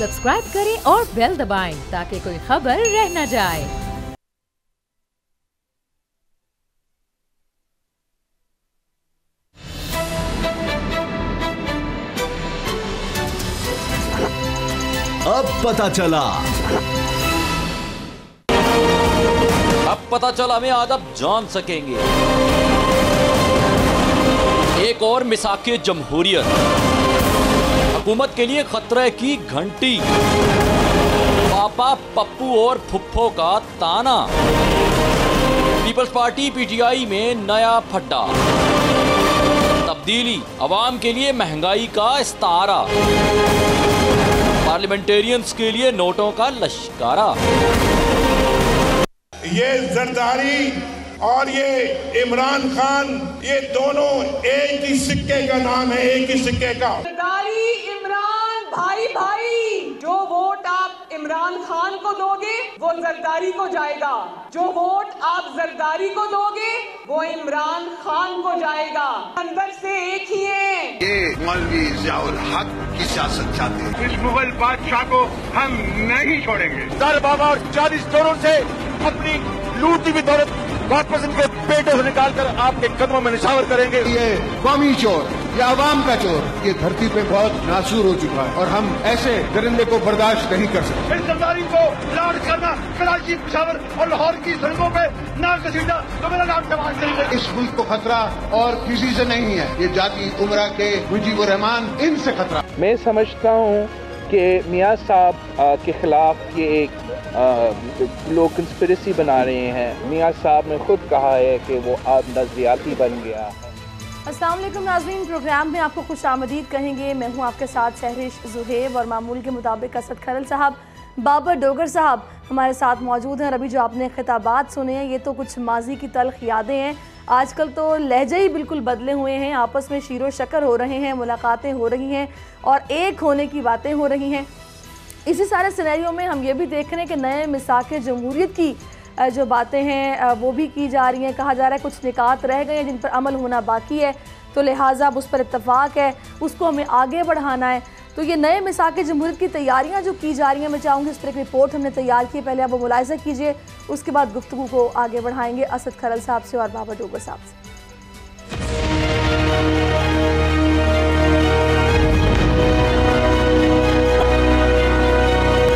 Subscribe करें और bell दबाएं ताकि कोई खबर रह न जाए। अब पता चला में आज आप जान सकेंगे। एक और मिसाके जमहूरियत, हुकूमत के लिए खतरे की घंटी, पापा पप्पू और फुफ्फो का ताना, पीपल्स पार्टी पीटीआई में नया फड्डा, तब्दीली अवाम के लिए महंगाई का इस्तारा, पार्लियामेंटेरियंस के लिए नोटों का लश्कारा। ये जरदारी और ये इमरान खान, ये दोनों एक ही सिक्के का नाम है, एक ही सिक्के का। जरदारी इमरान भाई भाई, जो वोट आप इमरान खान को दोगे वो जरदारी को जाएगा, जो वोट आप जरदारी को दोगे वो इमरान खान को जाएगा। अंदर से एक ही है। ये मौलवी ज़ियाउल हक की सियासत चाहते हैं। इस मुगल बादशाह को हम नहीं छोड़ेंगे। दर बाबा और 40 करोड़ से अपनी लूटी हुई दौलत वापस इनके पेटों से निकालकर आपके कदमों में निशावर करेंगे। ये कौमी चोर, ये अवाम का चोर, ये धरती पे बहुत नासूर हो चुका है और हम ऐसे दरिंदे को बर्दाश्त नहीं कर सकते। इस सरदारी को लाड करना, कराची, पेशावर और लाहौर की सड़कों पे ना घसीटा तो मेरा नाम जवान शरीफ। इस मुल्क को खतरा और किसी से नहीं है, ये जाति उमरा के मुजीबुर रहमान, इनसे खतरा। मैं समझता हूँ कि मियाँ साहब के खिलाफ ये एक लोग कंस्पिरेसी बना रहे हैं। मियाँ साहब ने खुद कहा है कि वो अब नजरियाती बन गया है। अस्सलाम वालेकुम नाज़रीन, प्रोग्राम में आपको खुशामदीद कहेंगे। मैं हूँ आपके साथ शहरिश ज़ुहैब और मामूल के मुताबिक असद खरल साहब, बाबर डोगर साहब हमारे साथ मौजूद हैं। अभी जो आपने खिताबात सुने हैं ये तो कुछ माजी की तल्ख यादें हैं। आजकल तो लहजे ही बिल्कुल बदले हुए हैं, आपस में शीरो शकर हो रहे हैं, मुलाकातें हो रही हैं और एक होने की बातें हो रही हैं। इसी सारे सिनेरियो में हम ये भी देख रहे हैं कि नए मिसाके जमहूरियत की जो बातें हैं वो भी की जा रही हैं। कहा जा रहा है कुछ निकात रह गए हैं जिन पर अमल होना बाकी है, तो लिहाजा उस पर इत्तफाक है, उसको हमें आगे बढ़ाना है। तो ये नए मिसाके जमहूरियत की तैयारियां जो की जा रही हैं, मैं चाहूँगी इस पर एक रिपोर्ट हमने तैयार की है, पहले आप वो मुलाहिज़ा कीजिए, उसके बाद गुफ्तगू को आगे बढ़ाएंगे असद खरल साहब से और बाबर डोगर साहब से।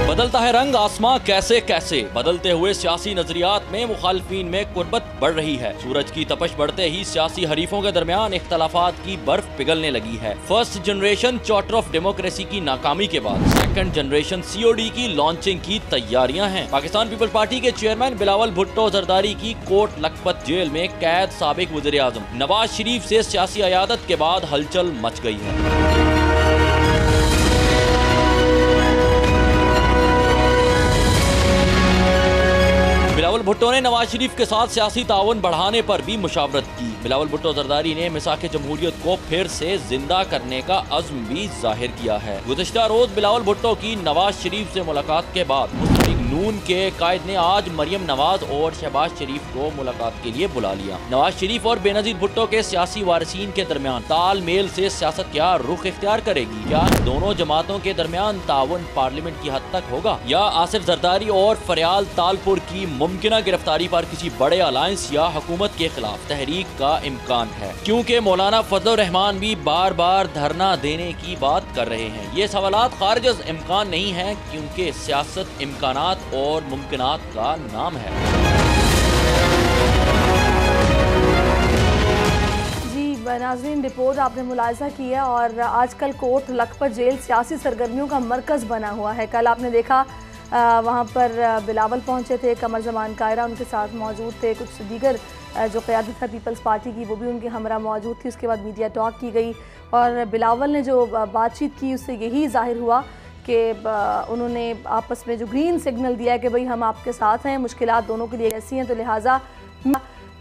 बदलता है रंग आसमां कैसे कैसे, बदलते हुए सियासी नजरियात में मुखालफीन में कुर्बत बढ़ रही है। सूरज की तपश बढ़ते ही सियासी हरीफों के दरमियान इख्तलाफात की बर्फ पिघलने लगी है। First generation charter of democracy की नाकामी के बाद सेकंड जनरेशन COD की लॉन्चिंग की तैयारियां हैं। पाकिस्तान पीपल्स पार्टी के चेयरमैन बिलावल भुट्टो जरदारी की कोट लखपत जेल में कैद साबिक वज़ीर आज़म नवाज शरीफ से सियासी अयादत के बाद हलचल मच गई है। बिलावल भुट्टो ने नवाज शरीफ के साथ सियासी ताउन बढ़ाने पर भी मुशावरत की। बिलावल भुट्टो जरदारी ने मिसाके जमहूरियत को फिर से जिंदा करने का अज़्म भी जाहिर किया है। गुज़िश्ता रोज बिलावल भुट्टो की नवाज शरीफ से मुलाकात के बाद मुस्लिम नून के कायद ने आज मरियम नवाज और शहबाज शरीफ को मुलाकात के लिए बुला लिया। नवाज शरीफ और बेनजीर भुट्टो के सियासी वारिसीन के दरमियान तालमेल से सियासत क्या रुख इख्तियार करेगी? क्या दोनों जमातों के दरमियान ताउन पार्लियामेंट की हद तक होगा, या आसिफ जरदारी और फरियाल तालपुर की मुमकिना गिरफ्तारी पर किसी बड़े अलायंस या हुकूमत के खिलाफ तहरीक का इम्कान है? क्योंकि मौलाना फजल रहमान भी बार बार धरना देने की बात कर रहे हैं। ये सवालात खारिज इम्कान नहीं है, क्योंकि सियासत इम्कानात और मुमकिनात का नाम है। जी नाज़रीन, रिपोर्ट आपने मुलाहिज़ा किया और आजकल कोट लखपत जेल सियासी सरगर्मियों का मरकज़ बना हुआ है। कल आपने देखा वहाँ पर बिलावल पहुँचे थे, कमर जमान कायरा उनके साथ मौजूद थे, कुछ दीगर जो क़यादत है पीपल्स पार्टी की वो भी उनके हमरा मौजूद थी। उसके बाद मीडिया टॉक की गई और बिलावल ने जो बातचीत की उससे यही ज़ाहिर हुआ कि उन्होंने आपस में जो ग्रीन सिग्नल दिया है कि भाई हम आपके साथ हैं, मुश्किलात दोनों के लिए ऐसी हैं तो लिहाजा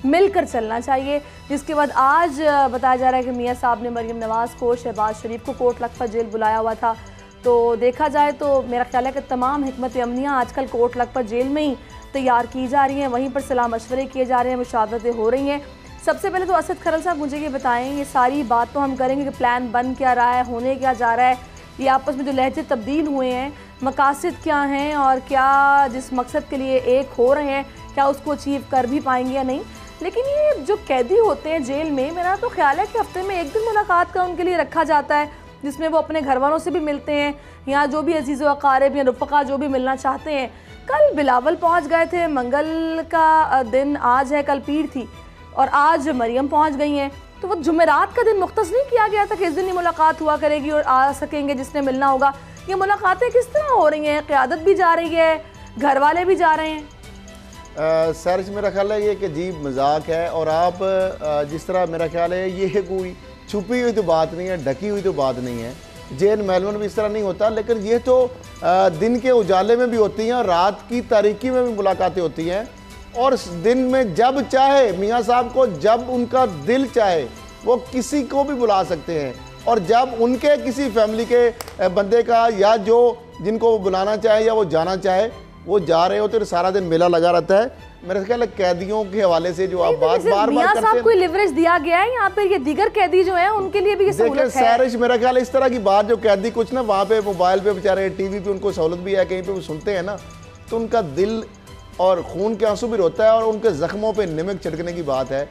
मिलकर चलना चाहिए। जिसके बाद आज बताया जा रहा है कि मियाँ साहब ने मरियम नवाज़ को, शहबाज शरीफ को कोट लखपत जेल बुलाया हुआ था। तो देखा जाए तो मेरा ख्याल है कि तमाम हिकमत अमनियाँ आजकल कोट लखपत जेल में ही तैयार की जा रही हैं, वहीं पर सलाह मशवरे किए जा रहे हैं, मुशावरतें हो रही हैं। सबसे पहले तो असद खरल साहब मुझे ये बताएं, ये सारी बात तो हम करेंगे कि प्लान बन क्या रहा है, होने क्या जा रहा है, ये आपस में जो लहजे तब्दील हुए हैं, मकासद क्या हैं और क्या जिस मकसद के लिए एक हो रहे हैं क्या उसको अचीव कर भी पाएंगे या नहीं। लेकिन ये जो कैदी होते हैं जेल में, मेरा तो ख्याल है कि हफ्ते में एक दिन मुलाकात का उनके लिए रखा जाता है, जिसमें वो अपने घर वालों से भी मिलते हैं या जो भी अजीज़ व अकारिब या रुफ़क़ा जो भी मिलना चाहते हैं। कल बिलावल पहुंच गए थे, मंगल का दिन आज है, कल पीर थी और आज मरियम पहुंच गई हैं। तो वो जुमेरात का दिन मुख्तस नहीं किया गया था कि इस दिन ही मुलाकात हुआ करेगी और आ सकेंगे जिसने मिलना होगा। ये मुलाकातें किस तरह हो रही हैं? क़यादत भी जा रही है, घर वाले भी जा रहे हैं। सर मेरा ख्याल है ये एक अजीब मजाक है और आप जिस तरह मेरा ख्याल है ये कोई छुपी हुई तो बात नहीं है, ढकी हुई तो बात नहीं है। जेल मेलबर्न भी इस तरह नहीं होता, लेकिन ये तो दिन के उजाले में भी होती हैं और रात की तारीकी में भी मुलाकातें होती हैं और दिन में जब चाहे मियाँ साहब को जब उनका दिल चाहे वो किसी को भी बुला सकते हैं और जब उनके किसी फैमिली के बंदे का या जो जिनको वो बुलाना चाहे या वो जाना चाहे वो जा रहे होते तो सारा दिन मेला लगा रहता है। मेरे ख्याल है कैदियों के हवाले से जो आप बार बार करते हैं, कोई लिवरेज दिया गया है यहाँ पे, ये दीगर कैदी जो हैं उनके लिए भी ये सहूलत है। सारिश मेरा ख्याल है इस तरह की बात जो कैदी कुछ ना वहाँ पे मोबाइल पे बेचारे टीवी पे उनको सहूलत भी है, कहीं पे वो सुनते हैं ना तो उनका दिल और खून के आंसू भी रोता है और उनके जख्मों पे नमक छिड़कने की बात है।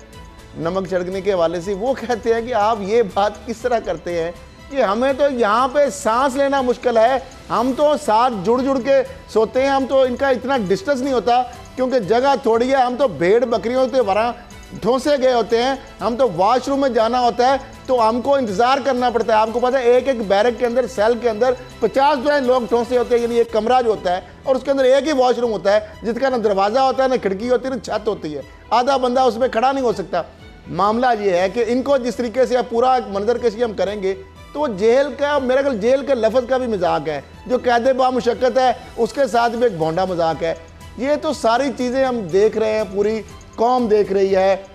नमक छिड़कने के हवाले से वो कहते हैं कि आप ये बात किस तरह करते हैं कि हमें तो यहाँ पे सांस लेना मुश्किल है, हम तो साथ जुड़ जुड़ के सोते हैं, हम तो इनका इतना डिस्टेंस नहीं होता क्योंकि जगह थोड़ी है, हम तो भेड़ बकरियों के वहाँ ढोंसे गए होते हैं, हम तो वॉशरूम में जाना होता है तो हमको इंतज़ार करना पड़ता है। आपको पता है एक एक बैरक के अंदर सेल के अंदर 50 जो है लोग ढोंसे होते हैं, यानी एक कमरा जो होता है और उसके अंदर एक ही वॉशरूम होता है जिसका ना दरवाज़ा होता है ना खिड़की होती है ना छत होती है, आधा बंदा उसमें खड़ा नहीं हो सकता। मामला ये है कि इनको जिस तरीके से पूरा मंजर कशी हम करेंगे तो जेल का मेरा ख्याल जेल के लफ्ज़ का भी मजाक है, जो कैद बामुशक्कत है उसके साथ भी एक भोंडा मजाक है। ये तो सारी चीज़ें हम देख रहे हैं, पूरी कौम देख रही है।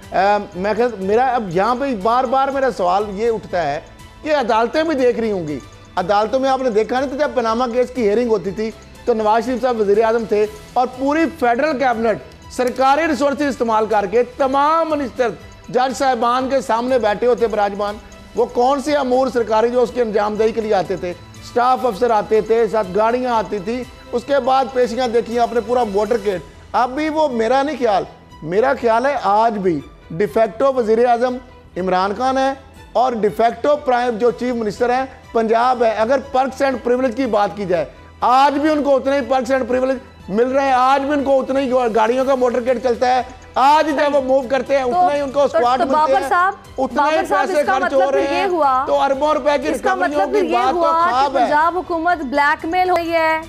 मैं मेरा अब यहाँ पे बार बार मेरा सवाल ये उठता है कि अदालतें भी देख रही होंगी। अदालतों में आपने देखा नहीं तो जब पनामा केस की हेयरिंग होती थी तो नवाज शरीफ साहब वज़ीर आज़म थे और पूरी फेडरल कैबिनेट सरकारी रिसोर्सेज इस्तेमाल करके तमाम मिनिस्टर जज साहिबान के सामने बैठे होते विराजमान। वो कौन से अमूर सरकारी जो उसकी अंजामदही के लिए आते थे, स्टाफ अफसर आते थे, साथ गाड़ियाँ आती थी, उसके बाद पेशियाँ देखी आपने पूरा वोटर किट। अब भी वो मेरा नहीं ख्याल, मेरा ख्याल है आज भी डिफेक्टो वज़ीर आज़म इमरान खान है और डिफेक्टो प्राइम जो चीफ मिनिस्टर हैं पंजाब है। अगर पर्क्स एंड प्रिविलेज की बात की जाए आज भी उनको उतने ही पर्क्स एंड प्रिविलेज मिल रहे हैं, आज भी उनको उतने ही गाड़ियों का वोटर किट चलता है, आज जब वो मूव करते हैं उतना ही उनको स्क्वाड मिलते हैं, उतने ही पैसे खर्च हो रहे हैं, तो अरबों रुपए की रिकवरियों की बात तो ख्वाब है। पंजाब हुकूमत ब्लैकमेल हो गई है,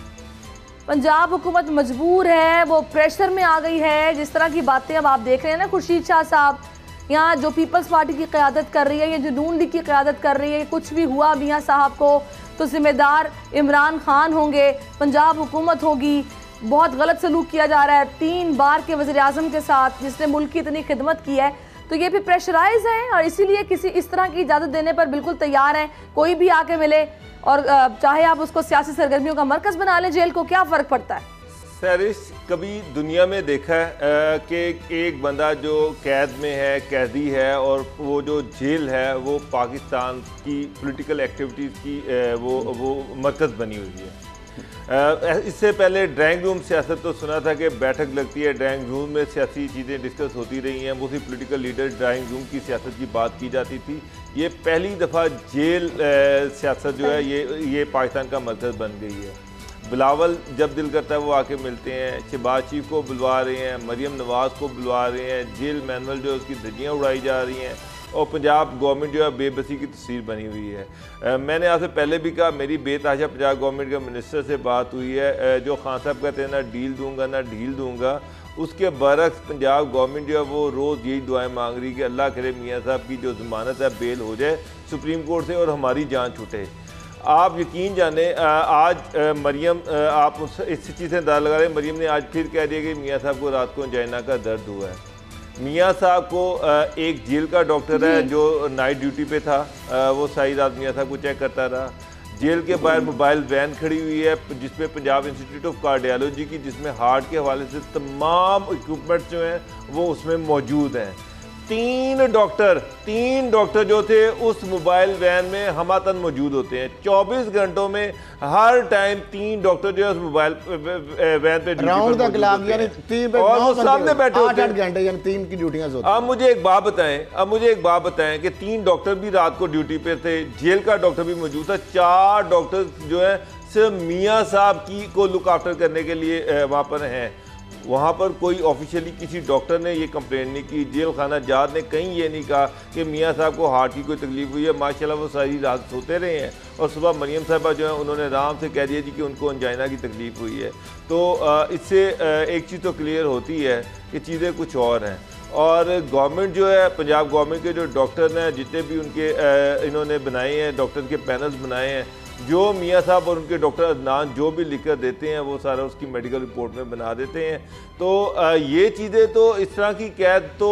पंजाब हुकूमत मजबूर है, वो प्रेशर में आ गई है। जिस तरह की बातें अब आप देख रहे हैं ना, खुर्शीद शाह साहब यहाँ जो पीपल्स पार्टी की क़यादत कर रही है, ये जो नून लीग की क़यादत कर रही है, कुछ भी हुआ मियाँ साहब को तो जिम्मेदार इमरान खान होंगे, पंजाब हुकूमत होगी। बहुत गलत सलूक किया जा रहा है 3 बार के वज़ीर आज़म के साथ जिसने मुल्क की इतनी खिदमत की है, तो ये भी प्रेशराइज हैं और इसीलिए किसी इस तरह की इजाज़त देने पर बिल्कुल तैयार हैं। कोई भी आके मिले और चाहे आप उसको सियासी सरगर्मियों का मरकज़ बना लें, जेल को क्या फ़र्क पड़ता है। सैरिश कभी दुनिया में देखा है कि एक बंदा जो कैद में है, कैदी है और वो जो जेल है वो पाकिस्तान की पॉलिटिकल एक्टिविटीज़ की वो मरकज़ बनी हुई है। इससे पहले ड्राइंग रूम सियासत तो सुना था कि बैठक लगती है, ड्राइंग रूम में सियासी चीज़ें डिस्कस होती रही हैं, बहुत सी पॉलिटिकल लीडर ड्राइंग रूम की सियासत की बात की जाती थी। ये पहली दफ़ा जेल सियासत जो है ये पाकिस्तान का मरकज़ बन गई है। बिलावल जब दिल करता है वो आके मिलते हैं, शहबाज शरीफ को बुलवा रहे हैं, मरियम नवाज़ को बुलवा रहे हैं, जेल मैनुअल जो है उसकी धज्जियाँ उड़ाई जा रही हैं और पंजाब गवर्नमेंट जो है बेबसी की तस्वीर बनी हुई है। मैंने आपसे पहले भी कहा मेरी बेतहाशा पंजाब गवर्नमेंट के मिनिस्टर से बात हुई है, जो खान साहब कहते हैं ना डील दूंगा ना ढील दूंगा, उसके बरक्स पंजाब गवर्नमेंट जो है वो रोज़ यही दुआएं मांग रही कि अल्लाह करे मियाँ साहब की जो ज़मानत है बेल हो जाए सुप्रीम कोर्ट से और हमारी जान छूटे। आप यकीन जाने आज मरियम आप इस चीज़ से अंदाज़ा लगा रहे हैं, मरियम ने आज फिर कह दिया कि मियाँ साहब को रात को अंजाइना का दर्द हुआ है। मियाँ साहब को एक जेल का डॉक्टर है जो नाइट ड्यूटी पे था, वो सारी रात मियाँ साहब को चेक करता रहा। जेल के बाहर मोबाइल वैन खड़ी हुई है जिसमें पंजाब इंस्टीट्यूट ऑफ कार्डियोलॉजी की, जिसमें हार्ट के हवाले से तमाम इक्विपमेंट्स जो हैं वो उसमें मौजूद हैं। तीन डॉक्टर जो थे उस मोबाइल वैन में हमातन मौजूद होते हैं। 24 घंटों में हर टाइम 3 डॉक्टर जो है उस मोबाइल वैन पे राउंड द क्लॉक यानी 3 और वो सामने बैठे होते हैं 8 घंटे यानी 3 की ड्यूटियां होती हैं। अब मुझे एक बात बताएं कि 3 डॉक्टर भी रात को ड्यूटी पे थे, जेल का डॉक्टर भी मौजूद था, 4 डॉक्टर जो है सिर्फ मियाँ साहब की को लुक आफ्टर करने के लिए वहाँ पर हैं। वहाँ पर कोई ऑफिशियली किसी डॉक्टर ने ये कंप्लेंट नहीं की, जेल खाना जात ने कहीं ये नहीं कहा कि मियाँ साहब को हार्ट की कोई तकलीफ हुई है। माशाल्लाह वो सारी रात सोते रहे हैं और सुबह मरियम साहबा जो है उन्होंने आराम से कह दिया जी कि उनको अंजाइना की तकलीफ हुई है। तो इससे एक चीज़ तो क्लियर होती है कि चीज़ें कुछ और हैं। और गवर्नमेंट जो है, पंजाब गवर्नमेंट के जो डॉक्टर हैं, जितने भी उनके इन्होंने बनाए हैं डॉक्टर के पैनल्स बनाए हैं, जो मियाँ साहब और उनके डॉक्टर अदनान जो भी लिख कर देते हैं वो सारा उसकी मेडिकल रिपोर्ट में बना देते हैं। तो ये चीज़ें तो इस तरह की कैद तो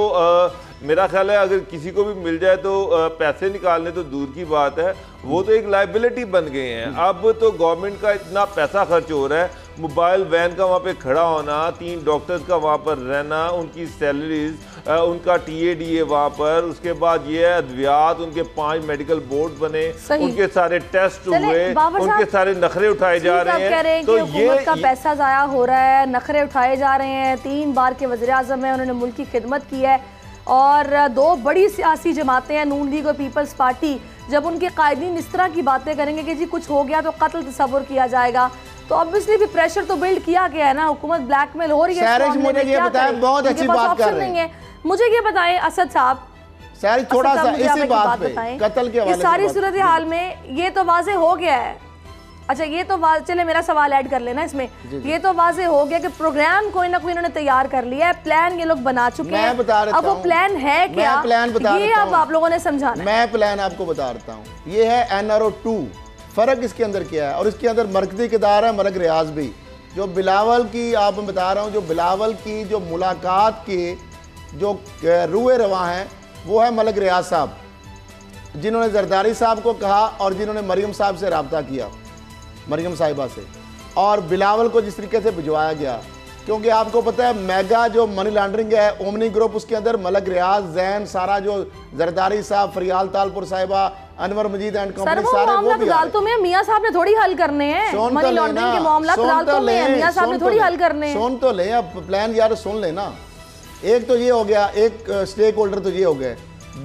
मेरा ख्याल है अगर किसी को भी मिल जाए तो पैसे निकालने तो दूर की बात है, वो तो एक लाइबिलिटी बन गए हैं। अब तो गवर्नमेंट का इतना पैसा खर्च हो रहा है, मोबाइल वैन का वहाँ पे खड़ा होना, 3 डॉक्टर्स का वहाँ पर रहना, उनकी सैलरीज, उनका TADA वहाँ पर, उसके बाद ये अद्वियात, उनके 5 मेडिकल बोर्ड बने, उनके सारे टेस्ट हुए, उनके सारे नखरे उठाए जा रहे हैं। तो ये का पैसा जाया हो रहा है, नखरे उठाए जा रहे हैं। 3 बार के वज़ीर आज़म है, उन्होंने मुल्क की खिदमत की है और 2 बड़ी सियासी जमातें हैं, नून लीग और पीपल्स पार्टी। जब उनके कायदीन इस तरह की बातें करेंगे कि जी कुछ हो गया तो कत्ल तस्वुर किया जाएगा, तो ऑब्वियसली भी प्रेशर तो बिल्ड किया गया है ना, हुकूमत ब्लैकमेल हो रही है। मुझे ये बताएं, बहुत अच्छी बात कर रहे हैं, मुझे ये बताएं असद साहब, थोड़ा सा इसी बात पे कत्ल के हवाले से सारी सूरत हाल में ये तो वाजे हो गया है। अच्छा ये तो चले मेरा सवाल ऐड कर लेना इसमें। ये तो वाजे हो गया कि प्रोग्राम कोई ना कोई इन्होंने तैयार कर लिया है, प्लान ये लोग बना चुके हैं। अब वो प्लान है क्या, ये अब आप लोगों ने समझाना। मैं प्लान आपको बता देता हूँ। ये है NRO 2। फ़र्क इसके अंदर क्या है, और इसके अंदर मरकज़ी किरदार है मलक रियाज भी। जो बिलावल की आप मैं बता रहा हूँ, जो बिलावल की जो मुलाकात के जो रूए रवा हैं वो है मलक रियाज साहब, जिन्होंने जरदारी साहब को कहा और जिन्होंने मरियम साहब से रब्ता किया, मरियम साहिबा से, और बिलावल को जिस तरीके से भिजवाया गया। क्योंकि आपको पता है मेगा जो मनी लॉन्ड्रिंग है ओमनी ग्रुप, उसके अंदर मलक रियाज, जैन, सारा जो जरदारी साहब, फरियाल तालपुर साहिबा, अनवर मजीद एंड कंपनी, सारे वो भी अदालतों में मियां साहब ने थोड़ी हल करने हैं। मनी लॉन्ड्रिंग के मामला अदालतों में है, मियां साहब ने थोड़ी हल करने हैं। सुन तो ले, अब प्लान यार सुन लेना। एक तो ये हो गया, एक स्टेक होल्डर तो ये हो गए।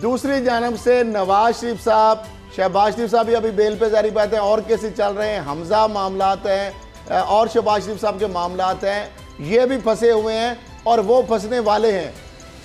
दूसरी जानब से नवाज शरीफ साहब, शहबाज शरीफ साहब भी अभी बेल पे जारी पाते हैं और केसेस चल रहे हैं, हमजा मामलात हैं और शहबाज शरीफ साहब के मामलात हैं, ये भी फंसे हुए हैं और वो फंसने वाले हैं।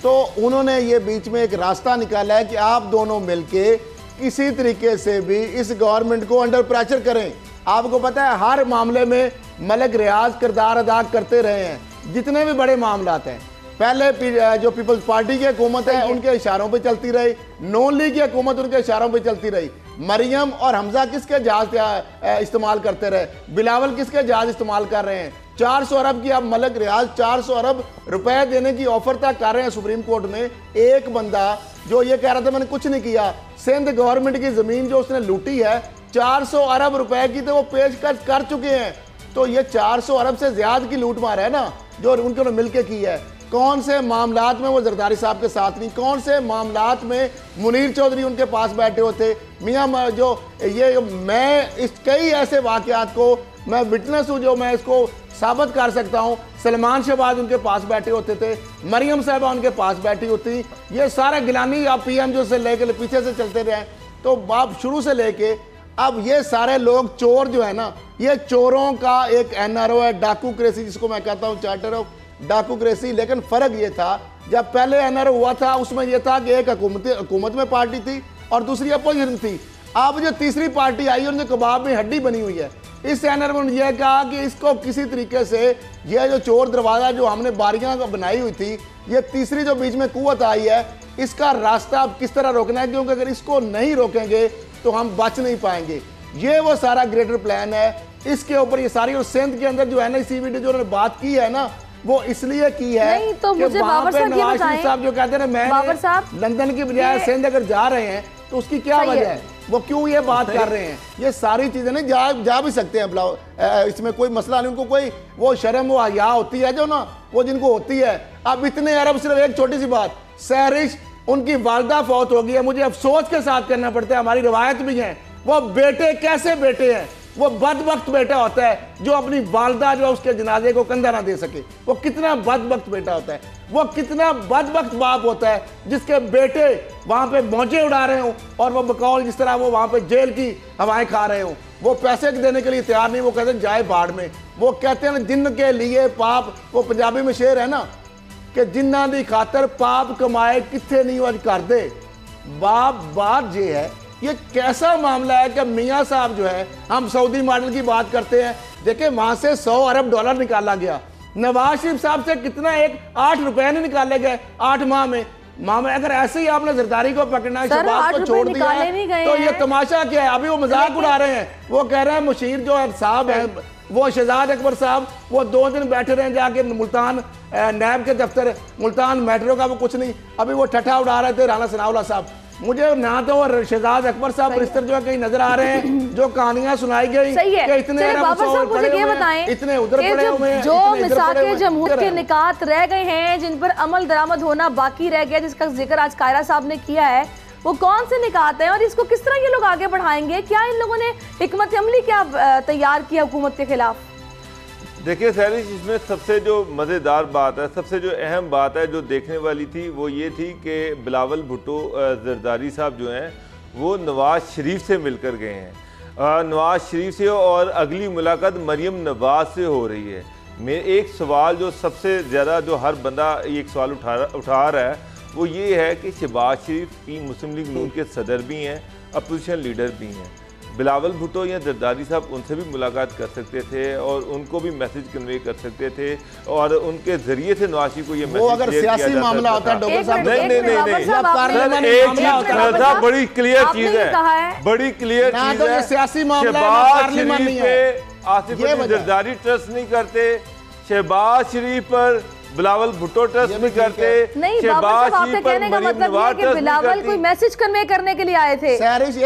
तो उन्होंने ये बीच में एक रास्ता निकाला है कि आप दोनों मिलके किसी तरीके से भी इस गवर्नमेंट को अंडर प्रेशर करें। आपको पता है हर मामले में मलक रियाज किरदार अदा करते रहे हैं, जितने भी बड़े मामलात हैं। पहले जो पीपल्स पार्टी की हुकूमत है उनके इशारों पे चलती रही, नॉन लीग की हुकूमत उनके इशारों पे चलती रही। मरियम और हमजा किसके जहाज इस्तेमाल करते रहे, बिलावल किसके जहाज इस्तेमाल कर रहे हैं। 400 अरब की अब मलक रियाज 400 अरब रुपए देने की ऑफर तक कर रहे हैं सुप्रीम कोर्ट में। एक बंदा जो ये कह रहा था मैंने कुछ नहीं किया, सिंध गवर्नमेंट की जमीन जो उसने लूटी है 400 अरब रुपए की, तो वो पेशकश कर चुके हैं। तो ये 400 अरब से ज्यादा की लूट मार है ना जो उनको मिलकर की है। कौन से मामलात में वो जरदारी साहब के साथ नहीं, कौन से मामलात में मुनीर चौधरी उनके पास बैठे होते। मियाँ जो ये मैं इस कई ऐसे वाकयात को मैं विटनेस हूँ जो मैं इसको साबित कर सकता हूँ। सलमान शहबाज उनके पास बैठे होते थे, मरियम साहबा उनके पास बैठी होती। ये सारा गिलानी आप PM जो से लेके पीछे से चलते रहे, तो आप शुरू से लेके अब ये सारे लोग चोर जो है ना, ये चोरों का एक NRO है, डाकू क्रेसी जिसको मैं कहता हूँ, चार्टर ऑफ डाकू क्रेसी। लेकिन फर्क ये था जब पहले NRO हुआ था उसमें यह था कि एक हुकूमत में पार्टी थी और दूसरी अपोजिशन थी। अब जो तीसरी पार्टी आई उनके कबाब में हड्डी बनी हुई है। इस NRO ने यह कहा कि इसको किसी तरीके से यह जो चोर दरवाजा जो हमने बारियां बनाई हुई थी, ये तीसरी जो बीच में कुव्वत आई है, इसका रास्ता अब किस तरह रोकना है, क्योंकि अगर इसको नहीं रोकेंगे तो हम बच नहीं पाएंगे। ये वो सारा ग्रेटर प्लान है, इसके ऊपर ये सारी। और सिंध के अंदर जो NICVD जो उन्होंने बात की है ना, वो इसलिए की है नहीं, तो मुझे बाबर साहब जो कहते हैं मैं लंदन की बजाय सिंध अगर जा रहे हैं तो उसकी क्या वजह है, वो क्यों ये बात कर रहे हैं। ये सारी चीजें नहीं जा भी सकते हैं, इसमें कोई मसला नहीं। उनको कोई वो शर्म वो हया होती है जो ना, वो जिनको होती है। अब इतने अरब, सिर्फ एक छोटी सी बात, सहरिश उनकी वालदा फौत हो गई है, मुझे अफसोस के साथ करना पड़ता है, हमारी रिवायत भी है। वो बेटे कैसे बेटे हैं, वो बदबख्त बेटा होता है जो अपनी वालदा जो उसके जनाजे को कंधा ना दे सके। वो कितना बदबख्त बेटा होता है, वो कितना बदबख्त बाप होता है जिसके बेटे वहाँ पे मौजें उड़ा रहे हों और वो बकौल जिस तरह वो वहाँ पे जेल की हवाएं खा रहे हों। वो पैसे देने के लिए तैयार नहीं, वो कहते हैं जाए बाढ़ में। वो कहते हैं जिनके लिए पाप, वो पंजाबी में शेर है ना कि जिन्ना दी खातर पाप कमाए किथे नहीं अज कर दे बाप बात ये है। ये कैसा मामला है कि मियाँ साहब जो है, हम सऊदी मॉडल की बात करते हैं, देखिए वहाँ से 100 अरब डॉलर निकाला गया। नवाज शरीफ साहब से कितना, एक 8 रुपए नहीं निकाले गए 8 माह में। मामला अगर ऐसे ही आपने जरदारी को पकड़ना है, शहबाज को छोड़ दिया है, तो ये तमाशा क्या है? अभी वो मजाक उड़ा रहे हैं, वो कह रहे हैं मुशीर जो साहब है, वो शहजाद अकबर साहब, वो 2 दिन बैठे रहे जाके मुल्तान नैब के दफ्तर, मुल्तान मेट्रो का वो कुछ नहीं, अभी वो ठट्ठा उड़ा रहे थे राना सनाउल्लाह साहब। मुझे ना तो वो शहजाद अकबर साहब रिश्ते जो है कहीं नजर आ रहे हैं, जो कहानियां सुनाई गई कि इतने इतने उधर पड़े हुए हैं, जो मिसाके जमहूर के निकात रह गए हैं जिन पर अमल दरामद होना बाकी रह गया, जिसका जिक्र आज कायरा साहब ने किया है, वो कौन से निकात हैं और इसको किस तरह ये लोग आगे बढ़ाएंगे? क्या इन लोगों ने हिकमत अमली क्या तैयार किया हुकूमत के खिलाफ? देखिए सैरिश, इसमें सबसे जो मज़ेदार बात है, सबसे जो अहम बात है जो देखने वाली थी, वो ये थी कि बिलावल भुट्टो जरदारी साहब जो हैं वो नवाज शरीफ से मिलकर गए हैं, नवाज शरीफ से, और अगली मुलाकात मरियम नवाज से हो रही है। मैं एक सवाल जो सबसे ज़्यादा जो हर बंदा एक सवाल उठा रहा है वो ये है कि शहबाज शरीफ की मुस्लिम लीग नून के सदर भी हैं, अपोजिशन लीडर भी हैं। बिलावल भुट्टो या जरदारी साहब उनसे भी मुलाकात कर सकते थे और उनको भी मैसेज कन्वे कर सकते थे और उनके जरिए से नवाज शरीफ को ये मैसेज अगर सियासी मामला होता है डॉक्टर साहब, नहीं, एक चीज बड़ी क्लियर चीज है, बड़ी क्लियर चीज है, सियासी मामला आसिफ अली जरदारी ट्रस्ट नहीं करते, शहबाज शरीफ पर बिलावल भुट्टो ट्रस्ट भी करते, शहबाज शरीफ पर मरियम नवाज ट्रस्ट बिलावल कोई मैसेज कन्वे करने के लिए आए थे।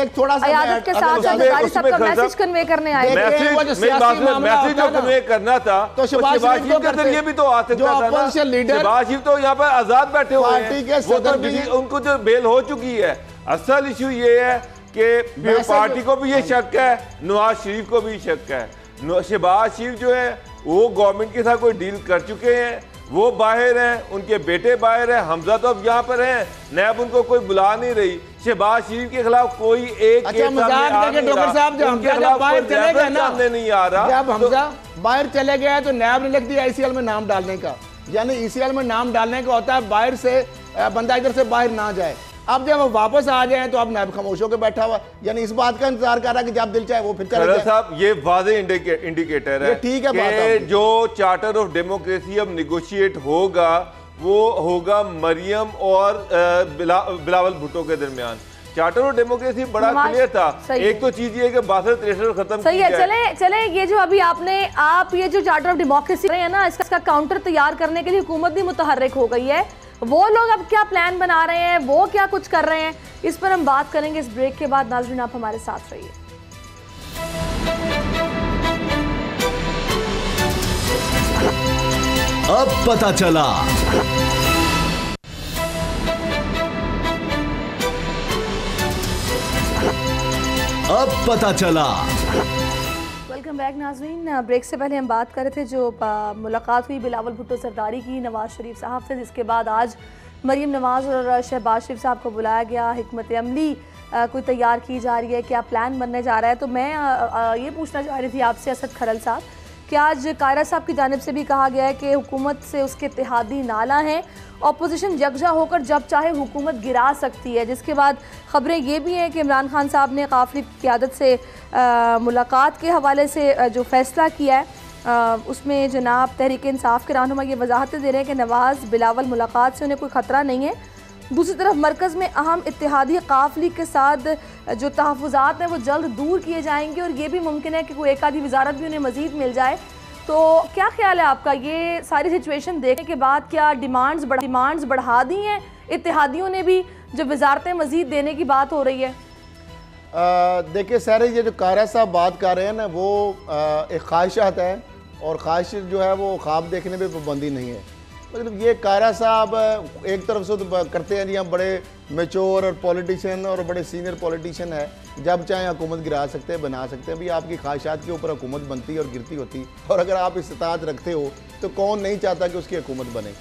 एक थोड़ा सा अयादत के साथ जरदारी साहब का मैसेज कन्वे करने आए थे। मैसेज जो कन्वे करना था तो शहबाज शरीफ के जरिए भी तो आ सकता था ना। शहबाज शरीफ तो यहाँ पर आजाद बैठे हुए हैं, वो तो उनको जो बेल हो चुकी है। असल इशू ये है कि पार्टी को भी ये शक है, नवाज शरीफ को भी शक है। शहबाज शरीफ जो है वो गवर्नमेंट के साथ कोई डील कर चुके हैं, वो बाहर हैं, उनके बेटे बाहर हैं, हमजा तो अब यहाँ पर हैं, नैब उनको कोई बुला नहीं रही। शहबाज शरीफ के खिलाफ कोई एक बाहर चले गए ना, नहीं आ रहा। जब हमजा बाहर चले गए तो नैब ने लिख दिया ICL में नाम डालने का, यानी ICL में नाम डालने का होता है बाहर से बंदा इधर से बाहर ना जाए। अब जब वो वापस आ जाए तो अब नैब खामोश होकर बैठा हुआ, यानी इस बात का इंतजार कर रहा है कि जब दिल चाहे वो फिर चले जाए। साहब ये वाज़े इंडिकेटर है, ठीक है बात, जो चार्टर ऑफ डेमोक्रेसी अब निगोशिएट होगा वो होगा मरियम और बिलावल भुट्टो के दरमियान। चार्टर ऑफ डेमोक्रेसी बड़ा क्लियर था। एक तो चीज ये कि 62-63 खत्म सही है। चले ये जो अभी आप ये जो चार्टर ऑफ डेमोक्रेसी है ना, इसका काउंटर तैयार करने के लिए हुकूमत भी मुतहर्रिक हो गई है। वो लोग अब क्या प्लान बना रहे हैं, वो क्या कुछ कर रहे हैं, इस पर हम बात करेंगे इस ब्रेक के बाद। नाज़रीन आप हमारे साथ रहिए। अब पता चला वेलकम बैक नाज़रीन। ब्रेक से पहले हम बात कर रहे थे जो मुलाकात हुई बिलावल भुट्टो जरदारी की नवाज शरीफ साहब से, जिसके बाद आज मरियम नवाज और शहबाज शरीफ साहब को बुलाया गया, हिकमत अमली कोई तैयार की जा रही है, क्या प्लान बनने जा रहा है। तो मैं ये पूछना चाह रही थी आपसे असद खरल साहब कि आज कायरा साहब की जानिब से भी कहा गया है कि हुकूमत से उसके इत्तेहादी नाला हैं, अपोजिशन यकजा होकर जब चाहे हुकूमत गिरा सकती है, जिसके बाद ख़बरें ये भी हैं कि इमरान खान साहब ने काफ़िली की क़यादत से मुलाकात के हवाले से जो फ़ैसला किया है उसमें जनाब तहरीक इंसाफ के रहनुमा ये वजाहतें दे रहे हैं कि नवाज़ बिलावल मुलाकात से उन्हें कोई ख़तरा नहीं है। दूसरी तरफ मरकज़ में अहम इत्तेहादी काफ़िली के साथ जो तहफ़्फ़ुज़ात हैं वो जल्द दूर किए जाएंगे और ये भी मुमकिन है कि कोई एक आधी वजारत भी उन्हें मज़ीद मिल जाए। तो क्या ख्याल है आपका, ये सारी सिचुएशन देखने के बाद क्या डिमांड्स बढ़ा दी हैं इत्तेहादियों ने भी, जो वजारतें मज़ीद देने की बात हो रही है? देखिए सारे ये जो कायरा साहब बात कर रहे हैं ना, वो एक ख्वाहिशात है और ख्वाहिश जो है वो ख्वाब देखने पे पाबंदी नहीं है। मतलब ये कायरा साहब एक तरफ से तो करते हैं जी हम बड़े मेच्योर और पॉलिटिशियन और बड़े सीनियर पॉलिटिशियन है, जब चाहे हुकूमत गिरा सकते हैं, बना सकते हैं। भी आपकी ख्वाहिशात के ऊपर हुकूमत बनती और गिरती होती, और अगर आप इस्तात रखते हो तो कौन नहीं चाहता कि उसकी हुकूमत बने।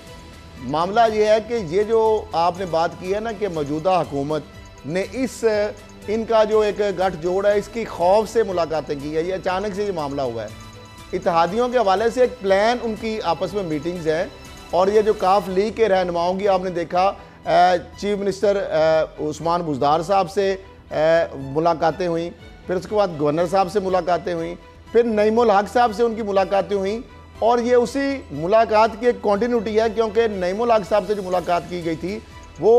मामला ये है कि ये जो आपने बात की है ना कि मौजूदा हुकूमत ने इनका जो एक गठजोड़ है इसकी खौफ से मुलाकातें की है, ये अचानक से ये मामला हुआ है। इत्तेहादियों के हवाले से एक प्लान उनकी आपस में मीटिंग्स हैं, और ये जो काफ लीग के रहनुमाओं की आपने देखा चीफ मिनिस्टर उस्मान बुज़दार साहब से मुलाकातें हुई, फिर उसके बाद गवर्नर साहब से मुलाकातें हुई, फिर नईमुल हक साहब से उनकी मुलाकातें हुई, और ये उसी मुलाकात की एक कॉन्टीन्यूटी है, क्योंकि नईमुल हक साहब से जो मुलाकात की गई थी वो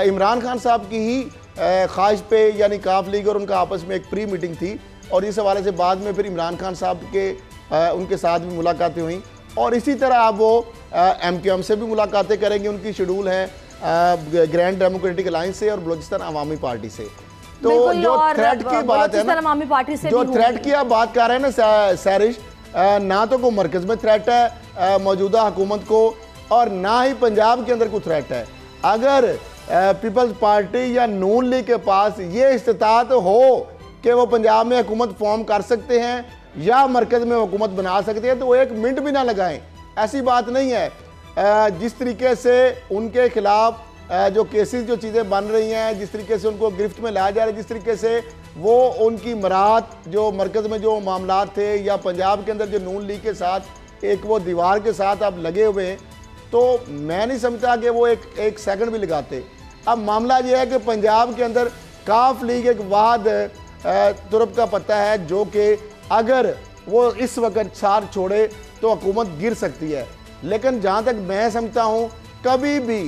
इमरान खान साहब की ही ख्वाहिश पे, यानी काफ लीग और उनका आपस में एक प्री मीटिंग थी, और इस हवाले से बाद में फिर इमरान खान साहब के उनके साथ भी मुलाकातें हुई, और इसी तरह अब वो MQM से भी मुलाकातें करेंगे। उनकी शेड्यूल है ग्रैंड डेमोक्रेटिक अलायंस से और बलूचिस्तान अवामी पार्टी से। तो जो थ्रेट की बात है ना, जो थ्रेट की आप बात कर रहे हैं ना सैरिश, ना तो कोई मरकज़ में थ्रेट है मौजूदा हुकूमत को, और ना ही पंजाब के अंदर कोई थ्रेट है। अगर पीपल्स पार्टी या नून लीग के पास ये इस्तात हो कि वो पंजाब में हुकूमत फॉर्म कर सकते हैं या मरकज़ में हुकूमत बना सकते हैं, तो वो एक मिनट भी ना लगाएं। ऐसी बात नहीं है। जिस तरीके से उनके खिलाफ जो केसेस जो चीज़ें बन रही हैं, जिस तरीके से उनको गिरफ्त में लाया जा रहा है, जिस तरीके से वो उनकी मरात जो मरकज़ में जो मामला थे या पंजाब के अंदर जो नून लीग के साथ एक वो दीवार के साथ आप लगे हुए हैं, तो मैं नहीं समझता कि वो एक सेकंड भी लगाते। अब मामला ये है कि पंजाब के अंदर काफ लीग एक वाद तुरब का पता है, जो कि अगर वो इस वक्त साथ छोड़े तो हुकूमत गिर सकती है। लेकिन जहाँ तक मैं समझता हूँ, कभी भी